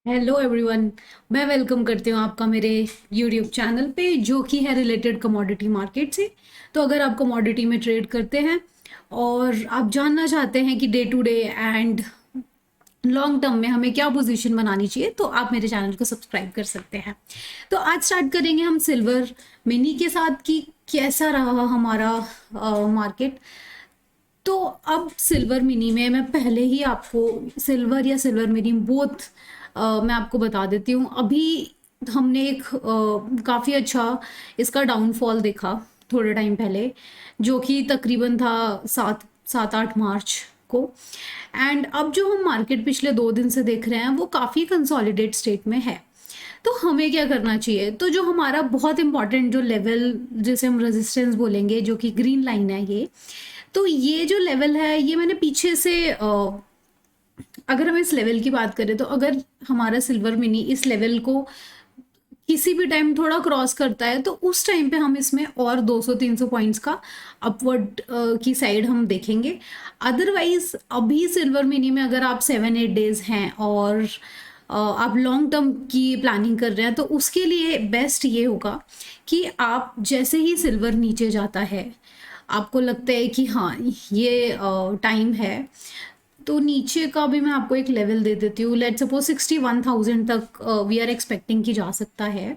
Hello everyone. मैं welcome करती हूँ आपका मेरे यूट्यूब चैनल पे जो कि है रिलेटेड कमोडिटी मार्केट से। तो अगर आप कमोडिटी में ट्रेड करते हैं और आप जानना चाहते हैं कि day to day and long term में हमें क्या पोजीशन बनानी चाहिए तो आप मेरे चैनल को सब्सक्राइब कर सकते हैं। तो आज स्टार्ट करेंगे हम सिल्वर मिनी के साथ कि कैसा रहा हमारा मार्केट। तो अब सिल्वर मिनी में मैं पहले ही आपको सिल्वर या सिल्वर मिनी बोथ मैं आपको बता देती हूँ। अभी हमने एक काफ़ी अच्छा इसका डाउनफॉल देखा थोड़े टाइम पहले, जो कि तकरीबन था 7-8 मार्च को। एंड अब जो हम मार्केट पिछले 2 दिन से देख रहे हैं वो काफ़ी कंसोलिडेट स्टेट में है। तो हमें क्या करना चाहिए? तो जो हमारा बहुत इंपॉर्टेंट जो लेवल जिसे हम रेजिस्टेंस बोलेंगे, जो कि ग्रीन लाइन है ये, तो ये जो लेवल है ये मैंने पीछे से अगर हम इस लेवल की बात करें तो अगर हमारा सिल्वर मिनी इस लेवल को किसी भी टाइम थोड़ा क्रॉस करता है तो उस टाइम पे हम इसमें और 200-300 पॉइंट्स का अपवर्ड की साइड हम देखेंगे। अदरवाइज अभी सिल्वर मिनी में अगर आप 7-8 डेज हैं और आप लॉन्ग टर्म की प्लानिंग कर रहे हैं तो उसके लिए बेस्ट ये होगा कि आप जैसे ही सिल्वर नीचे जाता है, आपको लगता है कि हाँ ये टाइम है, तो नीचे का भी मैं आपको एक लेवल दे देती हूँ। लेट्स सपोज 61,000 तक वी आर एक्सपेक्टिंग की जा सकता है।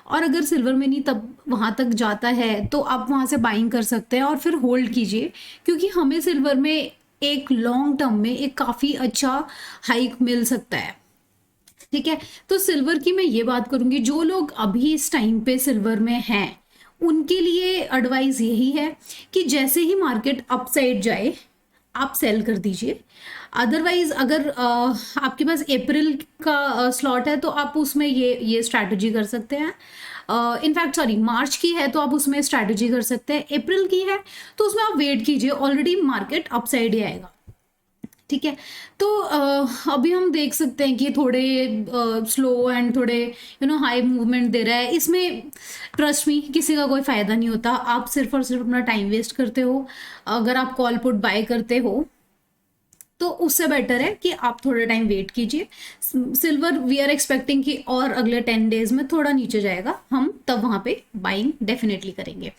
और अगर सिल्वर मिनी तब वहाँ तक जाता है तो आप वहाँ से बाइंग कर सकते हैं और फिर होल्ड कीजिए, क्योंकि हमें सिल्वर में एक लॉन्ग टर्म में एक काफ़ी अच्छा हाइक मिल सकता है। ठीक है, तो सिल्वर की मैं ये बात करूँगी, जो लोग अभी इस टाइम पे सिल्वर में हैं उनके लिए एडवाइस यही है कि जैसे ही मार्केट अपसाइड जाए आप सेल कर दीजिए। अदरवाइज अगर आपके पास अप्रैल का स्लॉट है तो आप उसमें ये स्ट्रैटेजी कर सकते हैं। इनफैक्ट सॉरी, मार्च की है तो आप उसमें स्ट्रैटेजी कर सकते हैं। अप्रैल की है तो उसमें आप वेट कीजिए, ऑलरेडी मार्केट अपसाइड ही आएगा। ठीक है, तो अभी हम देख सकते हैं कि थोड़े स्लो एंड थोड़े हाई मूवमेंट दे रहा है। इसमें ट्रस्ट मी किसी का कोई फ़ायदा नहीं होता, आप सिर्फ और सिर्फ अपना टाइम वेस्ट करते हो। अगर आप कॉल पुट बाय करते हो तो उससे बेटर है कि आप थोड़ा टाइम वेट कीजिए। सिल्वर वी आर एक्सपेक्टिंग कि और अगले 10 डेज में थोड़ा नीचे जाएगा, हम तब वहाँ पे बाइंग डेफिनेटली करेंगे।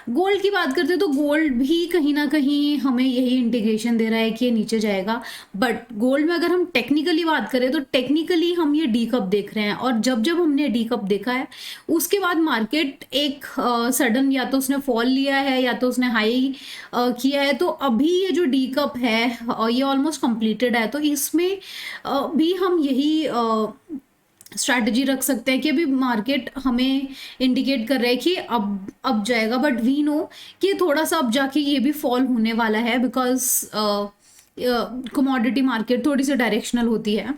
गोल्ड की बात करते हैं तो गोल्ड भी कहीं ना कहीं हमें यही इंडिकेशन दे रहा है कि ये नीचे जाएगा। बट गोल्ड में अगर हम टेक्निकली बात करें तो टेक्निकली हम ये डी कप देख रहे हैं, और जब जब हमने डी कप देखा है उसके बाद मार्केट एक सडन या तो उसने फॉल लिया है या तो उसने हाई किया है। तो अभी ये जो डी कप है ये ऑलमोस्ट कंप्लीटेड है, तो इसमें भी हम यही स्ट्रैटेजी रख सकते हैं कि अभी मार्केट हमें इंडिकेट कर रहा है कि अब जाएगा, बट वी नो कि थोड़ा सा अब जाके ये भी फॉल होने वाला है, बिकॉज कमोडिटी मार्केट थोड़ी सी डायरेक्शनल होती है।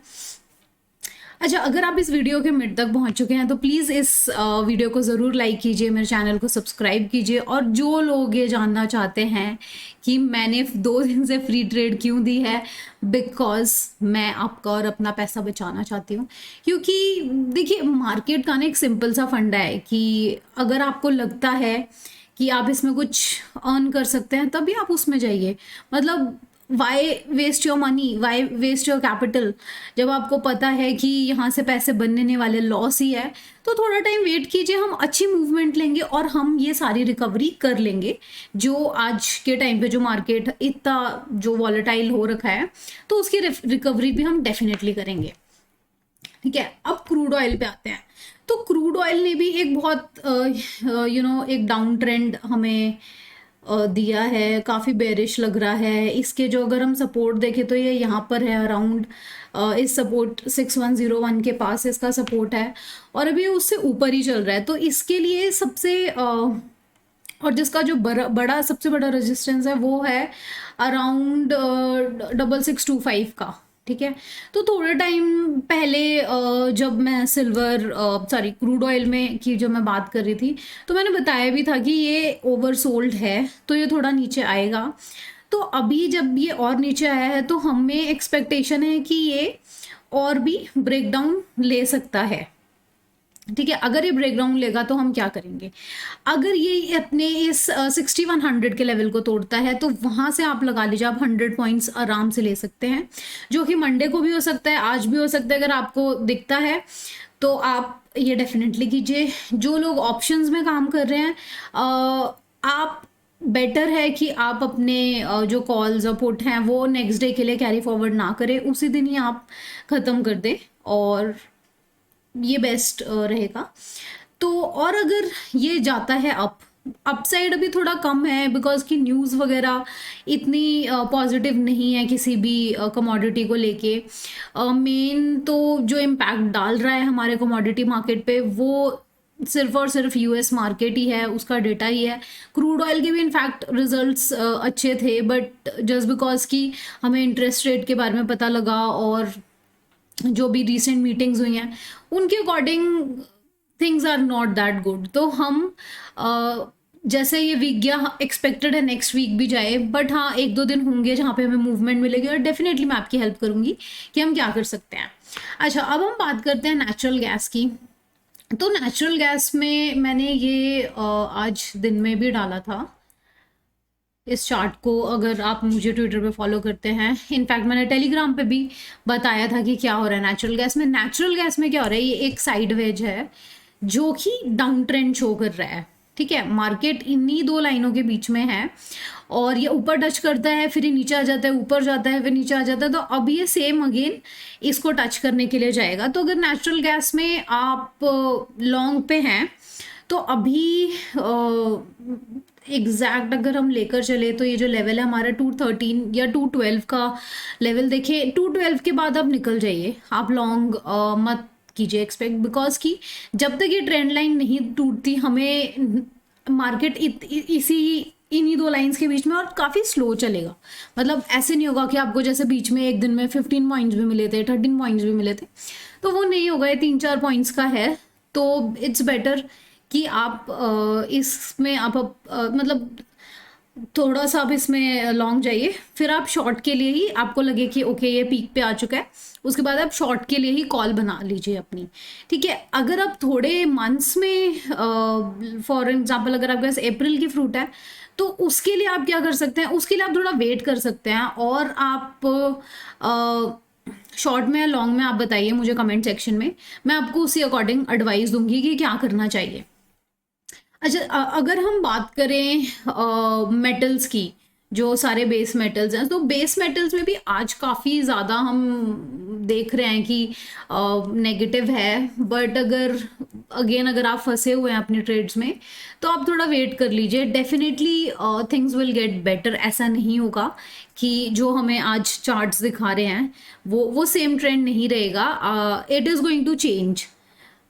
अच्छा, अगर आप इस वीडियो के मिड तक पहुंच चुके हैं तो प्लीज़ इस वीडियो को ज़रूर लाइक कीजिए, मेरे चैनल को सब्सक्राइब कीजिए। और जो लोग ये जानना चाहते हैं कि मैंने 2 दिन से फ्री ट्रेड क्यों दी है, बिकॉज मैं आपका और अपना पैसा बचाना चाहती हूँ। क्योंकि देखिए, मार्केट का ना एक सिंपल सा फंडा है कि अगर आपको लगता है कि आप इसमें कुछ अर्न कर सकते हैं तभी आप उसमें जाइए। मतलब why waste your money, why waste your capital, जब आपको पता है कि यहाँ से पैसे बनने वाले लॉस ही है। तो थोड़ा टाइम वेट कीजिए, हम अच्छी मूवमेंट लेंगे और हम ये सारी रिकवरी कर लेंगे। जो आज के टाइम पे जो मार्केट इतना जो वॉलेटाइल हो रखा है तो उसकी रिकवरी भी हम डेफिनेटली करेंगे। ठीक है, अब क्रूड ऑयल पे आते हैं। तो क्रूड ऑयल ने भी एक बहुत एक डाउन ट्रेंड हमें दिया है, काफ़ी बेरिश लग रहा है। इसके जो अगर हम सपोर्ट देखें तो ये यहाँ पर है अराउंड, इस सपोर्ट 6101 के पास इसका सपोर्ट है और अभी उससे ऊपर ही चल रहा है। तो इसके लिए सबसे और जिसका जो बड़ा सबसे बड़ा रेजिस्टेंस है वो है अराउंड 6625 का। ठीक है, तो थोड़े टाइम पहले जब मैं सिल्वर सॉरी क्रूड ऑयल में की जब मैं बात कर रही थी तो मैंने बताया भी था कि ये ओवरसोल्ड है तो ये थोड़ा नीचे आएगा। तो अभी जब ये और नीचे आया है तो हमें एक्सपेक्टेशन है कि ये और भी ब्रेकडाउन ले सकता है। ठीक है, अगर ये ब्रेकडाउन लेगा तो हम क्या करेंगे? अगर ये अपने इस 6100 के लेवल को तोड़ता है तो वहाँ से आप लगा लीजिए, आप 100 पॉइंट्स आराम से ले सकते हैं, जो कि मंडे को भी हो सकता है, आज भी हो सकता है। अगर आपको दिखता है तो आप ये डेफिनेटली कीजिए। जो लोग ऑप्शंस में काम कर रहे हैं, आप बेटर है कि आप अपने जो कॉल्स और पुट हैं वो नेक्स्ट डे के लिए कैरी फॉरवर्ड ना करें, उसी दिन ही आप ख़त्म कर दें, और ये बेस्ट रहेगा। तो और अगर ये जाता है अपसाइड अभी थोड़ा कम है, बिकॉज की न्यूज़ वगैरह इतनी पॉजिटिव नहीं है किसी भी कमोडिटी को लेके। मेन तो जो इम्पैक्ट डाल रहा है हमारे कमोडिटी मार्केट पे वो सिर्फ और सिर्फ यूएस मार्केट ही है, उसका डेटा ही है। क्रूड ऑयल के भी इनफैक्ट रिजल्ट्स अच्छे थे, बट जस्ट बिकॉज कि हमें इंटरेस्ट रेट के बारे में पता लगा और जो भी रिसेंट मीटिंग्स हुई हैं उनके according things are not that good. तो हम जैसे ये वीक गया, एक्सपेक्टेड है नेक्स्ट वीक भी जाए, बट हाँ 1-2 दिन होंगे जहाँ पे हमें मूवमेंट मिलेगी, और डेफिनेटली मैं आपकी हेल्प करूँगी कि हम क्या कर सकते हैं। अच्छा, अब हम बात करते हैं नेचुरल गैस की। तो नेचुरल गैस में मैंने ये आज दिन में भी डाला था इस चार्ट को, अगर आप मुझे ट्विटर पे फॉलो करते हैं। इनफैक्ट मैंने टेलीग्राम पे भी बताया था कि क्या हो रहा है नेचुरल गैस में। नेचुरल गैस में क्या हो रहा है, ये एक साइड वेज है जो कि डाउन ट्रेंड शो कर रहा है। ठीक है, मार्केट इन्हीं 2 लाइनों के बीच में है, और ये ऊपर टच करता है, फिर ये नीचे आ जाता है, ऊपर जाता है, फिर नीचे आ जाता है। तो अब ये सेम अगेन इसको टच करने के लिए जाएगा। तो अगर नेचुरल गैस में आप लॉन्ग पे हैं तो अभी एग्जैक्ट अगर हम लेकर चले तो ये जो लेवल है हमारा 213 या 212 का लेवल, देखिए 212 के बाद आप निकल जाइए, आप लॉन्ग मत कीजिए एक्सपेक्ट, बिकॉज कि जब तक ये ट्रेंड लाइन नहीं टूटती हमें मार्केट इन्हीं 2 लाइंस के बीच में और काफ़ी स्लो चलेगा। मतलब ऐसे नहीं होगा कि आपको जैसे बीच में एक दिन में 15 पॉइंट्स भी मिले थे, 13 पॉइंट्स भी मिले थे, तो वो नहीं होगा। ये 3-4 पॉइंट्स का है, तो इट्स बेटर कि आप इसमें आप मतलब थोड़ा सा आप इसमें लॉन्ग जाइए, फिर आप शॉर्ट के लिए ही आपको लगे कि ओके ये पीक पे आ चुका है, उसके बाद आप शॉर्ट के लिए ही कॉल बना लीजिए अपनी। ठीक है, अगर आप थोड़े मंथ्स में फॉर एग्जांपल अगर आपके पास अप्रैल की फ्रूट है तो उसके लिए आप क्या कर सकते हैं, उसके लिए आप थोड़ा वेट कर सकते हैं, और आप शॉर्ट में या लॉन्ग में आप बताइए मुझे कमेंट सेक्शन में, मैं आपको उसी अकॉर्डिंग एडवाइस दूंगी कि क्या करना चाहिए। अच्छा, अगर हम बात करें मेटल्स की, जो सारे बेस मेटल्स हैं, तो बेस मेटल्स में भी आज काफ़ी ज़्यादा हम देख रहे हैं कि नेगेटिव है। बट अगर आप फंसे हुए हैं अपने ट्रेड्स में तो आप थोड़ा वेट कर लीजिए, definitely things will get better. ऐसा नहीं होगा कि जो हमें आज चार्ट्स दिखा रहे हैं वो सेम ट्रेंड नहीं रहेगा। It is going to change,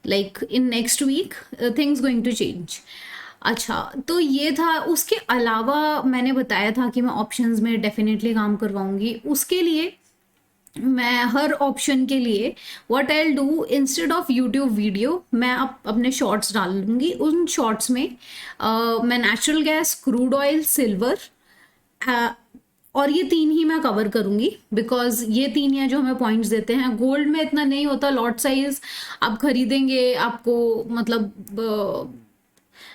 like in next week things going to change. अच्छा, तो ये था। उसके अलावा मैंने बताया था कि मैं ऑप्शंस में डेफिनेटली काम करवाऊंगी। उसके लिए मैं हर ऑप्शन के लिए what I will do, instead of YouTube video मैं अपने शॉर्ट्स डाल दूंगी। उन शॉर्ट्स में मैं natural gas, crude oil, silver और ये 3 ही मैं कवर करूंगी, बिकॉज ये 3 ही हैं जो हमें पॉइंट्स देते हैं। गोल्ड में इतना नहीं होता, लॉट साइज आप खरीदेंगे आपको मतलब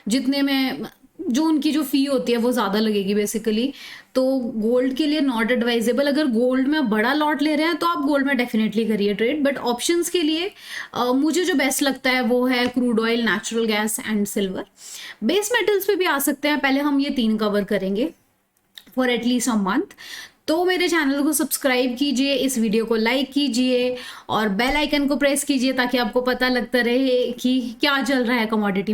जितने में जो उनकी जो फ़ी होती है वो ज़्यादा लगेगी बेसिकली। तो गोल्ड के लिए नॉट एडवाइजेबल। अगर गोल्ड में बड़ा लॉट ले रहे हैं तो आप गोल्ड में डेफिनेटली करिए ट्रेड, बट ऑप्शंस के लिए मुझे जो बेस्ट लगता है वो है crude oil, natural gas and silver. Base metals पे भी आ सकते हैं, पहले हम ये 3 कवर करेंगे फॉर एटलीस्ट अ मंथ। तो मेरे चैनल को सब्सक्राइब कीजिए, इस वीडियो को लाइक कीजिए और बेल आइकन को प्रेस कीजिए ताकि आपको पता लगता रहे कि क्या चल रहा है कमोडिटी